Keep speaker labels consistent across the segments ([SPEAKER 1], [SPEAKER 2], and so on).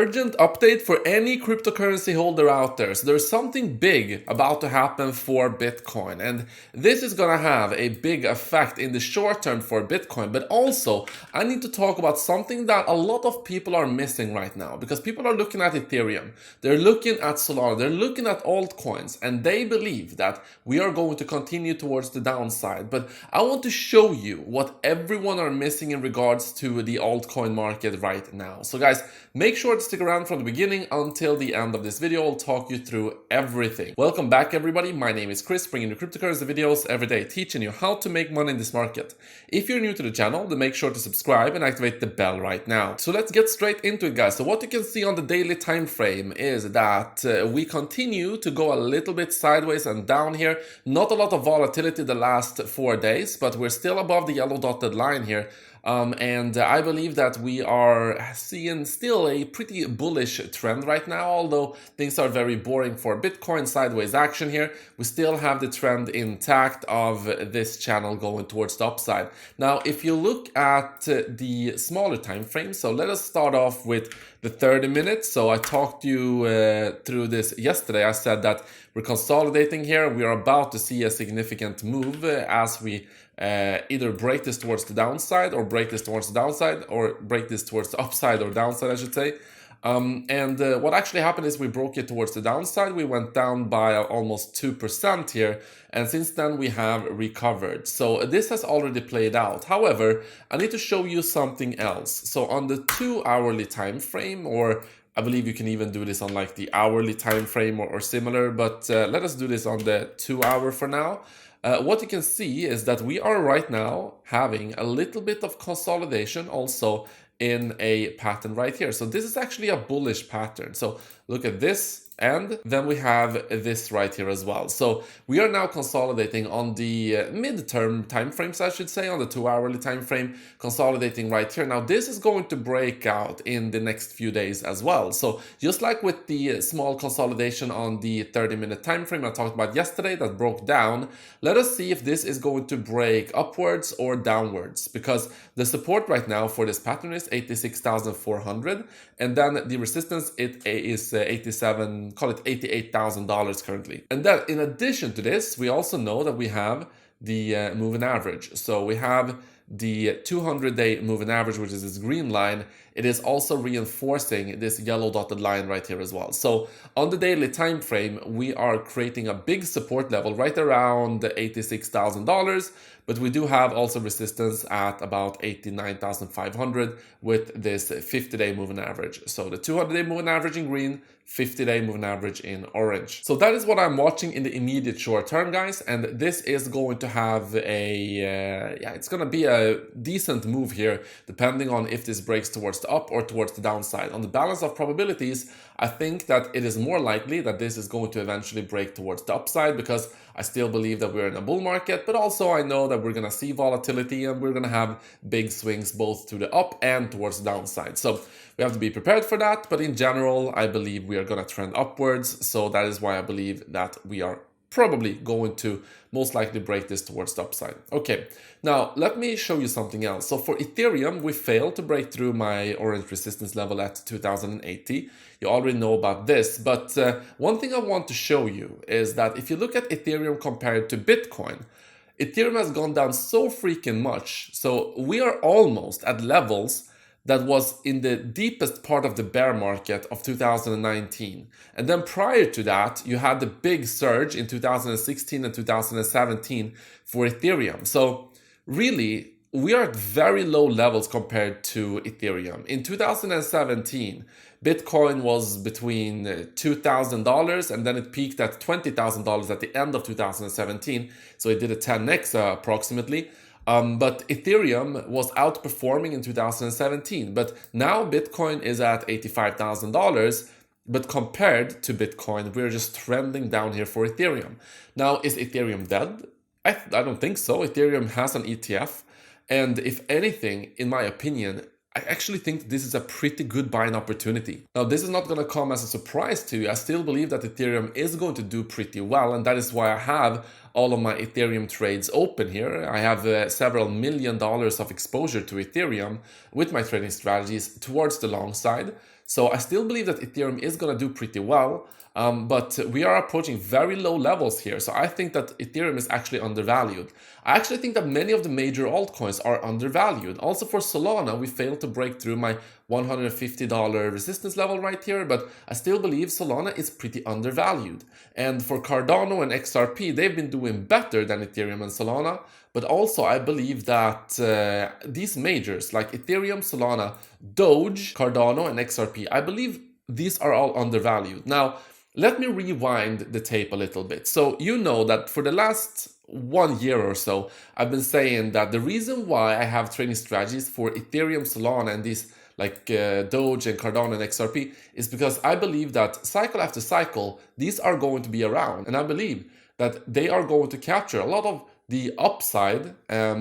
[SPEAKER 1] Urgent update for any cryptocurrency holder out there. So there's something big about to happen for Bitcoin, and this is gonna have a big effect in the short term for Bitcoin. But also, I need to talk about something that a lot of people are missing right now, because people are looking at Ethereum, they're looking at Solana, they're looking at altcoins, and they believe that we are going to continue towards the downside. But I want to show you what everyone are missing in regards to the altcoin market right now. So guys, make sure to stick around from the beginning until the end of this video. I'll talk you through everything. Welcome back everybody, my name is Chris, bringing you cryptocurrency videos every day, teaching you how to make money in this market. If you're new to the channel, then make sure to subscribe and activate the bell right now. So let's get straight into it guys. So what you can see on the daily time frame is that we continue to go a little bit sideways and down here. Not a lot of volatility the last 4 days, but we're still above the yellow dotted line here. And I believe that we are seeing still a pretty bullish trend right now, although things are very boring for Bitcoin, sideways action here. We still have the trend intact of this channel going towards the upside. Now, if you look at the smaller time frame, so let us start off with the 30 minutes. So I talked you through this yesterday. I said that we're consolidating here. We are about to see a significant move as we either break this towards the downside or break this towards the downside or break this towards the upside or downside, I should say. What actually happened is we broke it towards the downside. We went down by almost 2% here, and since then we have recovered. So this has already played out. However, I need to show you something else. So on the 2-hourly time frame, or I believe you can even do this on like the hourly time frame or similar, but let us do this on the 2-hour for now. What you can see is that we are right now having a little bit of consolidation also in a pattern right here. So this is actually a bullish pattern. So look at this, and then we have this right here as well. So we are now consolidating on the midterm time frames, I should say, on the 2-hourly time frame, consolidating right here. Now this is going to break out in the next few days as well. So just like with the small consolidation on the 30-minute time frame I talked about yesterday that broke down, let us see if this is going to break upwards or downwards, because the support right now for this pattern is 86,400, and then the resistance it is call it $88,000 currently. And then in addition to this, we also know that we have the moving average. So we have the 200-day moving average, which is this green line. It is also reinforcing this yellow dotted line right here as well. So on the daily time frame, we are creating a big support level right around $86,000, but we do have also resistance at about 89,500 with this 50-day moving average. So the 200-day moving average in green, 50-day moving average in orange. So that is what I'm watching in the immediate short term, guys. And this is going to have a, it's going to be a decent move here, depending on if this breaks towards the up or towards the downside. On the balance of probabilities, I think that it is more likely that this is going to eventually break towards the upside, because I still believe that we're in a bull market, but also I know that we're going to see volatility and we're going to have big swings both to the up and towards the downside. So we have to be prepared for that. But in general, I believe we are going to trend upwards. So that is why I believe that we are probably going to most likely break this towards the upside. Okay, now let me show you something else. So for Ethereum, we failed to break through my orange resistance level at 2080. You already know about this, but one thing I want to show you is that if you look at Ethereum compared to Bitcoin, Ethereum has gone down so freaking much. So we are almost at levels that was in the deepest part of the bear market of 2019. And then prior to that, you had the big surge in 2016 and 2017 for Ethereum. So really, we are at very low levels compared to Ethereum. In 2017, Bitcoin was between $2,000 and then it peaked at $20,000 at the end of 2017. So it did a 10x approximately. But Ethereum was outperforming in 2017. But now Bitcoin is at $85,000. But compared to Bitcoin, we're just trending down here for Ethereum. Now, is Ethereum dead? I don't think so. Ethereum has an ETF. And if anything, in my opinion, I actually think this is a pretty good buying opportunity. Now, this is not going to come as a surprise to you. I still believe that Ethereum is going to do pretty well, and that is why I have all of my Ethereum trades open here. I have several $1 million of exposure to Ethereum with my trading strategies towards the long side. So I still believe that Ethereum is going to do pretty well, but we are approaching very low levels here. So I think that Ethereum is actually undervalued. I actually think that many of the major altcoins are undervalued. Also for Solana, we failed to break through my $150 resistance level right here, but I still believe Solana is pretty undervalued. And for Cardano and XRP, they've been doing better than Ethereum and Solana, but also I believe that these majors like Ethereum, Solana, Doge, Cardano, and XRP, I believe these are all undervalued. Now, let me rewind the tape a little bit. So you know that for the last 1 year or so, I've been saying that the reason why I have trading strategies for Ethereum, Solana, and these like Doge and Cardano and XRP is because I believe that cycle after cycle, these are going to be around. And I believe that they are going to capture a lot of the upside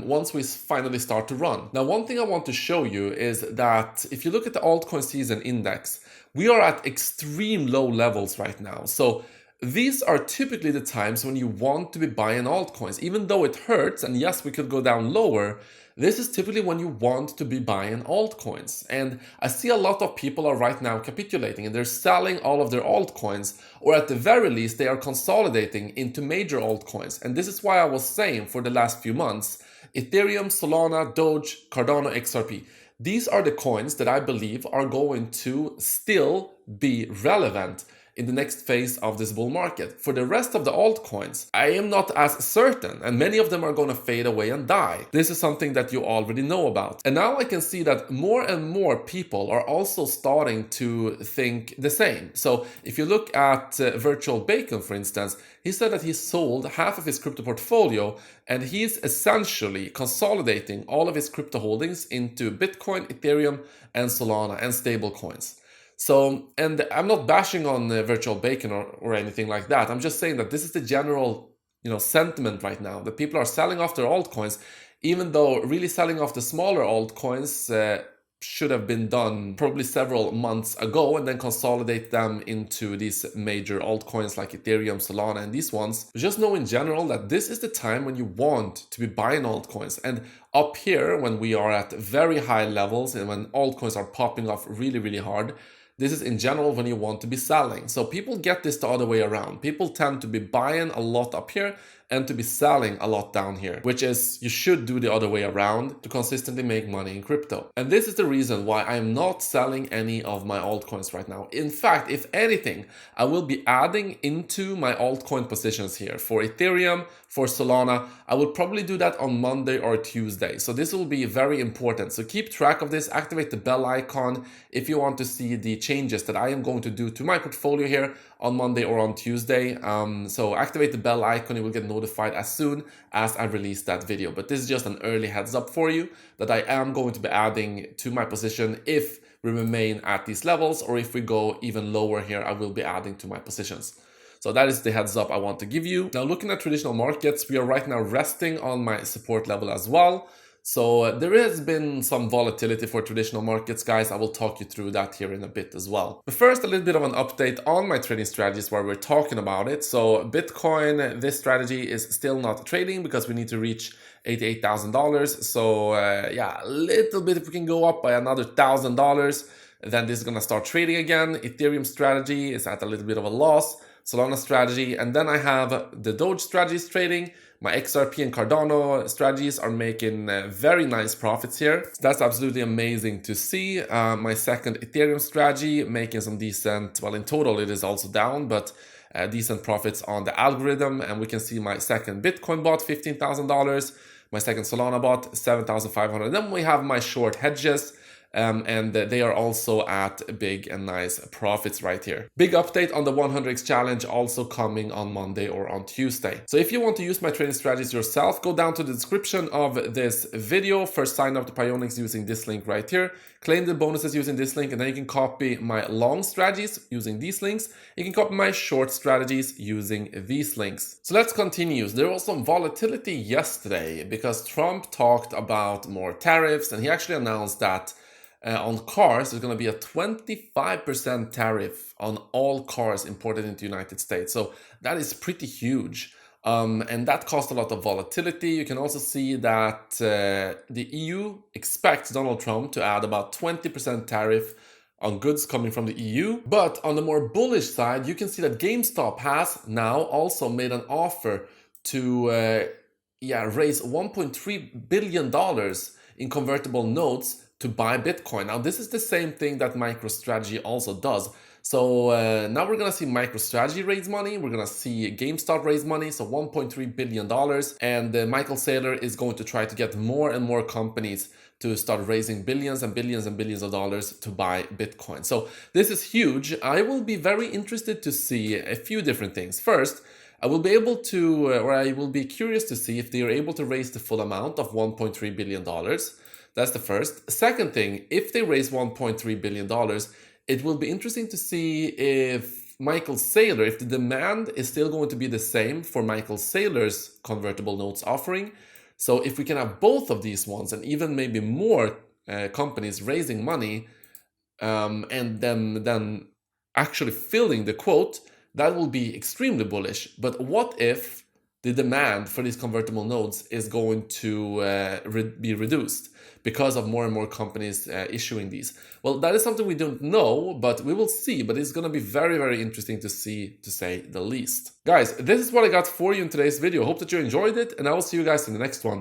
[SPEAKER 1] once we finally start to run. Now, one thing I want to show you is that if you look at the altcoin season index, we are at extreme low levels right now. So these are typically the times when you want to be buying altcoins, even though it hurts. And yes, we could go down lower. This is typically when you want to be buying altcoins. And I see a lot of people are right now capitulating and they're selling all of their altcoins, or at the very least, they are consolidating into major altcoins. And this is why I was saying for the last few months, Ethereum, Solana, Doge, Cardano, XRP. These are the coins that I believe are going to still be relevant in the next phase of this bull market. For the rest of the altcoins, I am not as certain, and many of them are going to fade away and die. This is something that you already know about. And now I can see that more and more people are also starting to think the same. So if you look at Virtual Bacon, for instance, he said that he sold half of his crypto portfolio, and he's essentially consolidating all of his crypto holdings into Bitcoin, Ethereum, and Solana, and stable coins. So, and I'm not bashing on Virtual Bacon or anything like that. I'm just saying that this is the general, sentiment right now, that people are selling off their altcoins, even though really selling off the smaller altcoins should have been done probably several months ago, and then consolidate them into these major altcoins like Ethereum, Solana, and these ones. But just know in general that this is the time when you want to be buying altcoins. And up here, when we are at very high levels and when altcoins are popping off really, really hard, this is in general when you want to be selling. So people get this the other way around. People tend to be buying a lot up here and to be selling a lot down here, which is you should do the other way around to consistently make money in crypto. And this is the reason why I'm not selling any of my altcoins right now. In fact, if anything, I will be adding into my altcoin positions here. For Ethereum, for Solana, I will probably do that on Monday or Tuesday. So this will be very important. So keep track of this, activate the bell icon if you want to see the changes that I am going to do to my portfolio here on Monday or on Tuesday. So activate the bell icon, you will get notified as soon as I release that video. But this is just an early heads up for you that I am going to be adding to my position if we remain at these levels, or if we go even lower here, I will be adding to my positions. So that is the heads up I want to give you. Now, looking at traditional markets, we are right now resting on my support level as well. So there has been some volatility for traditional markets, guys. I will talk you through that here in a bit as well. But first, a little bit of an update on my trading strategies while we're talking about it. So Bitcoin, this strategy is still not trading because we need to reach $88,000. So yeah, a little bit, if we can go up by another $1,000, then this is going to start trading again. Ethereum strategy is at a little bit of a loss. Solana strategy, and then I have the Doge strategies trading. My XRP and Cardano strategies are making very nice profits here. So that's absolutely amazing to see. My second Ethereum strategy making some decent, well, in total it is also down, but decent profits on the algorithm. And we can see my second Bitcoin bot, $15,000. My second Solana bot, $7,500. Then we have my short hedges. And they are also at big and nice profits right here. Big update on the 100x challenge also coming on Monday or on Tuesday. So if you want to use my trading strategies yourself, go down to the description of this video. First, sign up to Pionex using this link right here. Claim the bonuses using this link, and then you can copy my long strategies using these links. You can copy my short strategies using these links. So let's continue. There was some volatility yesterday because Trump talked about more tariffs, and he actually announced that on cars, there's going to be a 25% tariff on all cars imported into the United States. So that is pretty huge. And that caused a lot of volatility. You can also see that the EU expects Donald Trump to add about 20% tariff on goods coming from the EU. But on the more bullish side, you can see that GameStop has now also made an offer to raise $1.3 billion in convertible notes to buy Bitcoin. Now, this is the same thing that MicroStrategy also does. So now we're going to see MicroStrategy raise money. We're going to see GameStop raise money, so $1.3 billion. And Michael Saylor is going to try to get more and more companies to start raising billions and billions and billions of dollars to buy Bitcoin. So this is huge. I will be very interested to see a few different things. First, I will be able to, or I will be curious to see if they are able to raise the full amount of $1.3 billion. That's the first. Second thing, if they raise $1.3 billion, it will be interesting to see if Michael Saylor, if the demand is still going to be the same for Michael Saylor's convertible notes offering. So if we can have both of these ones and even maybe more companies raising money and then actually filling the quote, that will be extremely bullish. But what if the demand for these convertible notes is going to be reduced because of more and more companies issuing these? Well, that is something we don't know, but we will see. But it's going to be very, very interesting to see, to say the least. Guys, this is what I got for you in today's video. Hope that you enjoyed it, and I will see you guys in the next one.